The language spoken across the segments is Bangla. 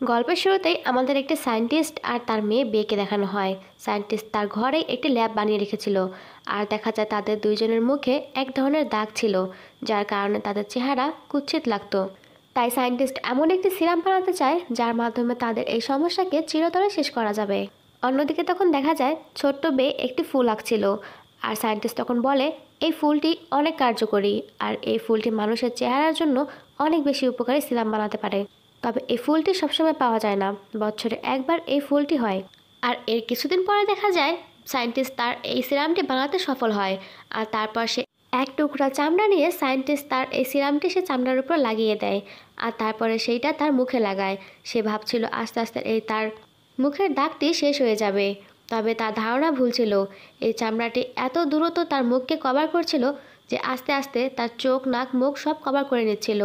গল্পের শুরুতেই আমাদের একটি সায়েন্টিস্ট আর তার মেয়ে বেকে দেখানো হয়। সায়েন্টিস্ট তার ঘরেই একটি ল্যাব বানিয়ে রেখেছিল, আর দেখা যায় তাদের দুইজনের মুখে এক ধরনের দাগ ছিল, যার কারণে তাদের চেহারা কুৎসিত লাগতো। তাই সায়েন্টিস্ট এমন একটি সিরাম বানাতে চায় যার মাধ্যমে তাদের এই সমস্যাকে চিরতরে শেষ করা যাবে। অন্যদিকে তখন দেখা যায় ছোট্ট বে একটি ফুল আঁকছিল, আর সায়েন্টিস্ট তখন বলে এই ফুলটি অনেক কার্যকরী, আর এই ফুলটি মানুষের চেহারার জন্য অনেক বেশি উপকারী সিরাম বানাতে পারে। তবে এই ফুলটি সবসময় পাওয়া যায় না, বছরে একবার এই ফুলটি হয়। আর এর কিছুদিন পরে দেখা যায় সায়েন্টিস্ট তার এই সিরামটি বানাতে সফল হয়, আর তারপর সে এক টুকরা চামড়া নিয়ে সায়েন্টিস্ট তার এই সিরামটি সে চামড়ার উপর লাগিয়ে দেয়, আর তারপরে সেইটা তার মুখে লাগায়। সে ভাবছিল আস্তে আস্তে এই তার মুখের দাগটি শেষ হয়ে যাবে, তবে তার ধারণা ভুল ছিল। এই চামড়াটি এত দ্রুত তার মুখকে কভার করছিল যে আস্তে আস্তে তার চোখ, নাক, মুখ সব কভার করে নিচ্ছিল।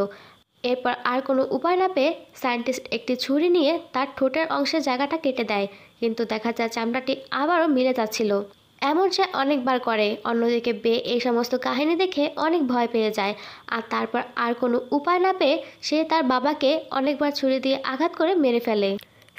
এরপর আর কোনো উপায় না পেয়ে সায়েন্টিস্ট একটি ছুরি নিয়ে তার ঠোঁটের অংশের জায়গাটা কেটে দেয়, কিন্তু দেখা যায় চামড়াটি আবারও মিলে যাচ্ছিল। এমন সে অনেকবার করে। অন্যদিকে বে এই সমস্ত কাহিনী দেখে অনেক ভয় পেয়ে যায়, আর তারপর আর কোনো উপায় না পেয়ে সে তার বাবাকে অনেকবার ছুরি দিয়ে আঘাত করে মেরে ফেলে।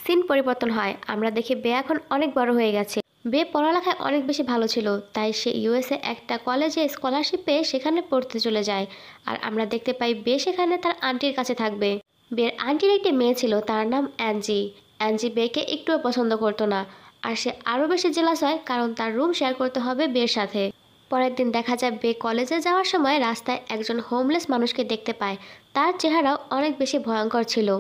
সিন পরিবর্তন হয়, আমরা দেখি বে এখন অনেক বড় হয়ে গেছে। বে পড়ালেখায় অনেক বেশি ভালো ছিল, তাই সে ইউএসএ একটা কলেজে স্কলারশিপ পেয়ে সেখানে পড়তে চলে যায়। আর আমরা দেখতে পাই বে সেখানে তার আন্টির কাছে থাকবে। বের আন্টির একটি মেয়ে ছিল, তার নাম অ্যাঞ্জি। অ্যাঞ্জি বেকে একটুও পছন্দ করতো না, আর সে আরও বেশি জেলাস হয় কারণ তার রুম শেয়ার করতে হবে বের সাথে। পরের দিন দেখা যায় বে কলেজে যাওয়ার সময় রাস্তায় একজন হোমলেস মানুষকে দেখতে পায়। তার চেহারাও অনেক বেশি ভয়ঙ্কর ছিল।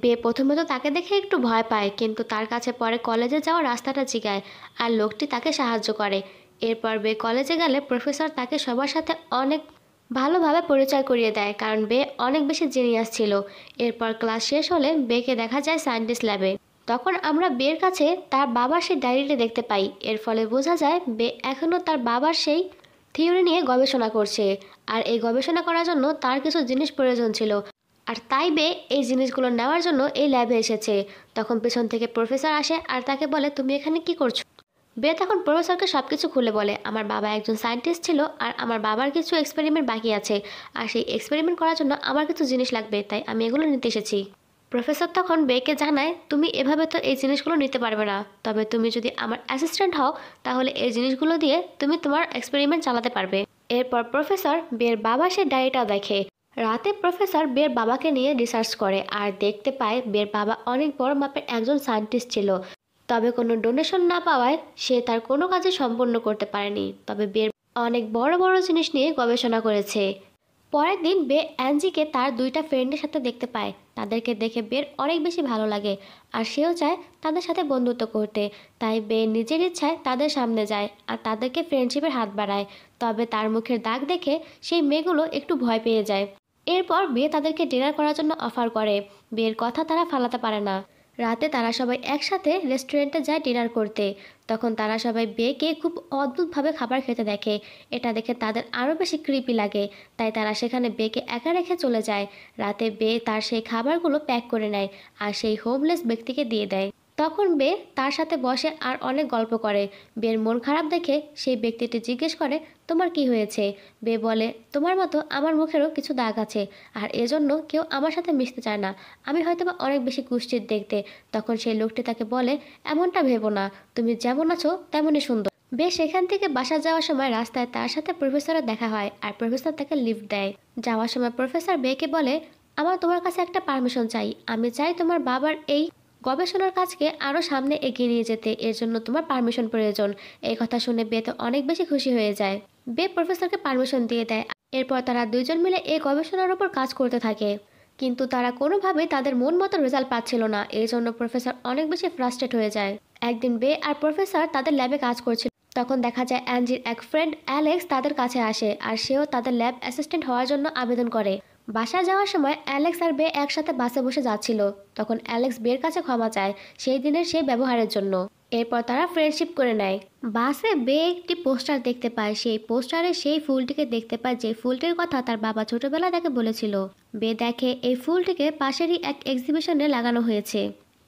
বে প্রথমে তো তাকে দেখে একটু ভয় পায়, কিন্তু তার কাছে পরে কলেজে যাওয়ার রাস্তাটা জিগায়, আর লোকটি তাকে সাহায্য করে। এরপর বে কলেজে গেলে প্রফেসর তাকে সবার সাথে অনেক ভালোভাবে পরিচয় করিয়ে দেয়, কারণ বে অনেক বেশি জিনিয়াস ছিল। এরপর ক্লাস শেষ হলে বেকে দেখা যায় সায়েন্টিস্ট ল্যাবে। তখন আমরা বের কাছে তার বাবার সেই ডায়েরিটি দেখতে পাই। এর ফলে বোঝা যায় বে এখনও তার বাবার সেই থিওরি নিয়ে গবেষণা করছে, আর এই গবেষণা করার জন্য তার কিছু জিনিস প্রয়োজন ছিল, আর তাই বে এই জিনিসগুলো নেওয়ার জন্য এই ল্যাবে এসেছে। তখন পেছন থেকে প্রফেসর আসে আর তাকে বলে তুমি এখানে কি করছো। বে তখন প্রফেসরকে সব কিছু খুলে বলে আমার বাবা একজন সায়েন্টিস্ট ছিল, আর আমার বাবার কিছু এক্সপেরিমেন্ট বাকি আছে, আর সেই এক্সপেরিমেন্ট করার জন্য আমার কিছু জিনিস লাগবে, তাই আমি এগুলো নিতে এসেছি। প্রফেসর তখন বেকে জানায় তুমি এভাবে তো এই জিনিসগুলো নিতে পারবে না, তবে তুমি যদি আমার অ্যাসিস্ট্যান্ট হও তাহলে এই জিনিসগুলো দিয়ে তুমি তোমার এক্সপেরিমেন্ট চালাতে পারবে। এরপর প্রফেসর বের বাবা সে ডায়েরিটা দেখে। রাতে প্রফেসর বের বাবাকে নিয়ে রিসার্চ করে আর দেখতে পায় বের বাবা অনেক বড় মাপের একজন সায়েন্টিস্ট ছিল, তবে কোনো ডোনেশন না পাওয়ায় সে তার কোনো কাজে সম্পন্ন করতে পারেনি। তবে বের অনেক বড় বড় জিনিস নিয়ে গবেষণা করেছে। পরের দিন বে অ্যাঞ্জিকে তার দুইটা ফ্রেন্ডের সাথে দেখতে পায়। তাদেরকে দেখে বের অনেক বেশি ভালো লাগে, আর সেও চায় তাদের সাথে বন্ধুত্ব করতে। তাই বে নিজের ইচ্ছায় তাদের সামনে যায় আর তাদেরকে ফ্রেন্ডশিপের হাত বাড়ায়। তবে তার মুখের দাগ দেখে সেই মেয়েগুলো একটু ভয় পেয়ে যায়। এরপর বে তাদেরকে ডিনার করার জন্য অফার করে। বের কথা তারা ফালাতে পারে না। রাতে তারা সবাই একসাথে রেস্টুরেন্টে যায় ডিনার করতে। তখন তারা সবাই বেকে খুব অদ্ভুতভাবে খাবার খেতে দেখে। এটা দেখে তাদের আরও বেশি ক্রিপি লাগে, তাই তারা সেখানে বেকে একা রেখে চলে যায়। রাতে বে তার সেই খাবারগুলো প্যাক করে নেয় আর সেই হোমলেস ব্যক্তিকে দিয়ে দেয়। তখন বে তার সাথে বসে আর অনেক গল্প করে। বের মন খারাপ দেখে সেই ব্যক্তিটি জিজ্ঞেস করে তোমার কি হয়েছে। বে বলে তোমার মতো আমার মুখেরও কিছু দাগ আছে, আর এজন্য কেউ আমার সাথে মিশতে চায় না। আমি হয়তোবা অনেক বেশি কুষ্ঠিত দেখতে। তখন সেই লোকটি তাকে বলে এমনটা ভেবো না, তুমি যেমন আছো তেমনই সুন্দর। বে সেখান থেকে বাসা যাওয়ার সময় রাস্তায় তার সাথে প্রফেসরের দেখা হয়, আর প্রফেসর তাকে লিফট দেয়। যাওয়ার সময় প্রফেসর বেকে বলে আমার তোমার কাছে একটা পারমিশন চাই। আমি চাই তোমার বাবার এই গবেষণার কাজকে আরও সামনে এগিয়ে নিয়ে যেতে, এর জন্য তোমার পারমিশন প্রয়োজন। এই কথা শুনে বে তো অনেক বেশি খুশি হয়ে যায়। বে প্রফেসরকে পারমিশন দিয়ে দেয়। এরপর তারা দুইজন মিলে এই গবেষণার উপর কাজ করতে থাকে, কিন্তু তারা কোনোভাবেই তাদের মন মতো রেজাল্ট পাচ্ছিল না। এই জন্য প্রফেসর অনেক বেশি ফ্রাস্ট্রেট হয়ে যায়। একদিন বে আর প্রফেসর তাদের ল্যাবে কাজ করছিল। তখন দেখা যায় অ্যাঞ্জির এক ফ্রেন্ড অ্যালেক্স তাদের কাছে আসে, আর সেও তাদের ল্যাব অ্যাসিস্ট্যান্ট হওয়ার জন্য আবেদন করে। বাসায় যাওয়ার সময় অ্যালেক্স আর বে একসাথে বাসে বসে যাচ্ছিল। তখন অ্যালেক্স বের কাছে ক্ষমা চায় সেই দিনের সেই ব্যবহারের জন্য। এরপর তারা ফ্রেন্ডশিপ করে নেয়। বাসে বে একটি পোস্টার দেখতে পায়। সেই পোস্টারে সেই ফুলটিকে দেখতে পায় যে ফুলটির কথা তার বাবা ছোটবেলায় তাকে বলেছিল। বে দেখে এই ফুলটিকে পাশেরই এক এক্সিবিশনে লাগানো হয়েছে।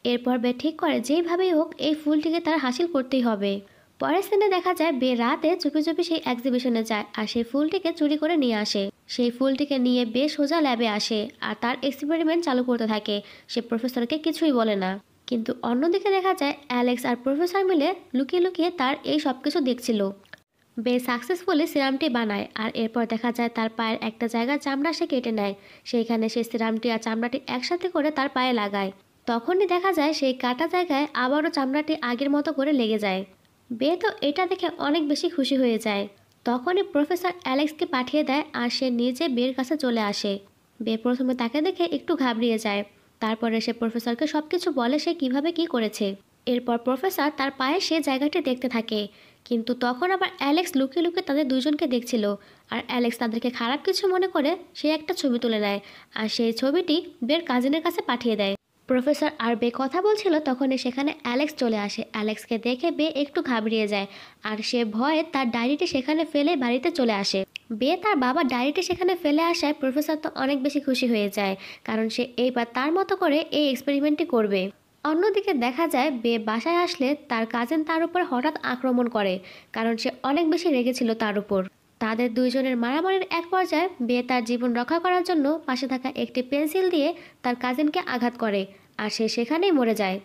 এরপর বে ঠিক করে যেইভাবেই হোক এই ফুলটিকে তার হাসিল করতেই হবে। পরের সিনে দেখা যায় বে রাতে চুপি চুপি সেই এক্সিবিশনে যায় আর সেই ফুলটিকে চুরি করে নিয়ে আসে। সেই ফুলটিকে নিয়ে বে সোজা ল্যাবে আসে আর তার এক্সপেরিমেন্ট চালু করতে থাকে। সে প্রফেসরকে কিছুই বলে না, কিন্তু অন্যদিকে দেখা যায় অ্যালেক্স আর প্রফেসর মিলে লুকিয়ে লুকিয়ে তার এই সব কিছু দেখছিল। বে সাকসেসফুলি সিরামটি বানায় আর এরপর দেখা যায় তার পায়ের একটা জায়গার চামড়া সে কেটে নেয়। সেইখানে সে সিরামটি আর চামড়াটি একসাথে করে তার পায়ে লাগায়। তখনই দেখা যায় সেই কাটা জায়গায় আবারও চামড়াটি আগের মতো করে লেগে যায়। বে তো এটা দেখে অনেক বেশি খুশি হয়ে যায়। তখনই প্রফেসর অ্যালেক্সকে পাঠিয়ে দেয় আর সে নিজে বের কাছে চলে আসে। বে প্রথমে তাকে দেখে একটু ঘাবড়িয়ে যায়, তারপরে সে প্রফেসরকে সব কিছু বলে সে কিভাবে কি করেছে। এরপর প্রফেসর তার পায়ে সে জায়গাটি দেখতে থাকে, কিন্তু তখন আবার অ্যালেক্স লুকিয়ে লুকিয়ে তাদের দুজনকে দেখছিল। আর অ্যালেক্স তাদেরকে খারাপ কিছু মনে করে সে একটা ছবি তুলে নেয় আর সেই ছবিটি বের কাজিনের কাছে পাঠিয়ে দেয়। প্রফেসর আর বে কথা বলছিল তখনই সেখানে অ্যালেক্স চলে আসে। অ্যালেক্সকে দেখে বে একটু ঘাবড়িয়ে যায় আর সে ভয়ে তার ডায়েরিটি সেখানে ফেলে বাড়িতে চলে আসে। বে তার বাবার ডায়েরিটি সেখানে ফেলে আসায় প্রফেসর তো অনেক বেশি খুশি হয়ে যায়, কারণ সে এইবার তার মতো করে এই এক্সপেরিমেন্টটি করবে। অন্যদিকে দেখা যায় বে বাসায় আসলে তার কাজিন তার উপর হঠাৎ আক্রমণ করে, কারণ সে অনেক বেশি রেগেছিল তার উপর। তাদের দুইজনের মারামারির এক পর্যায়ে বে তার জীবন রক্ষা করার জন্য পাশে থাকা একটি পেন্সিল দিয়ে তার কাজিনকে আঘাত করে আর সে সেখানেই মরে যায়।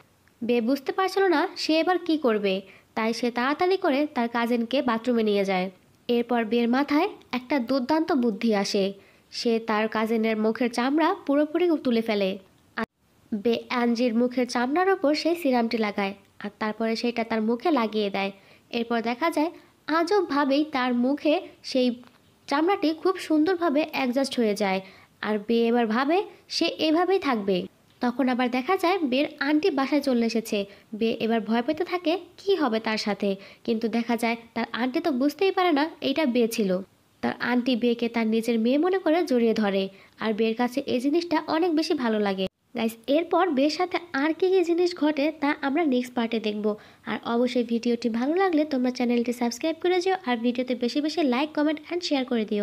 বে বুঝতে পারছিল না সে এবার কি করবে, তাই সে তাড়াতাড়ি করে তার কাজিনকে বাথরুমে নিয়ে যায়। এরপর বের মাথায় একটা দুর্দান্ত বুদ্ধি আসে। সে তার কাজিনের মুখের চামড়া পুরোপুরি তুলে ফেলে। বে অ্যাঞ্জির মুখের চামড়ার ওপর সেই সিরামটি লাগায় আর তারপরে সেটা তার মুখে লাগিয়ে দেয়। এরপর দেখা যায় আজবভাবেই তার মুখে সেই চামড়াটি খুব সুন্দরভাবে অ্যাডজাস্ট হয়ে যায় আর বে এবার ভাবে সে এভাবেই থাকবে। তখন আবার দেখা যায় বের আন্টি বাসায় চলে এসেছে। বে এবার ভয় পেতে থাকে কি হবে তার সাথে, কিন্তু দেখা যায় তার আন্টি তো বুঝতেই পারে না এইটা বে ছিল। তার আন্টি বেকে তার নিজের মেয়ে মনে করে জড়িয়ে ধরে আর বের কাছে এই জিনিসটা অনেক বেশি ভালো লাগে। গাইস, এরপর বের সাথে আর কি কি জিনিস ঘটে তা আমরা নেক্সট পার্টে দেখব। আর অবশ্যই ভিডিওটি ভালো লাগলে তোমরা চ্যানেলটি সাবস্ক্রাইব করে দিও আর ভিডিওতে বেশি বেশি লাইক, কমেন্ট অ্যান্ড শেয়ার করে দিও।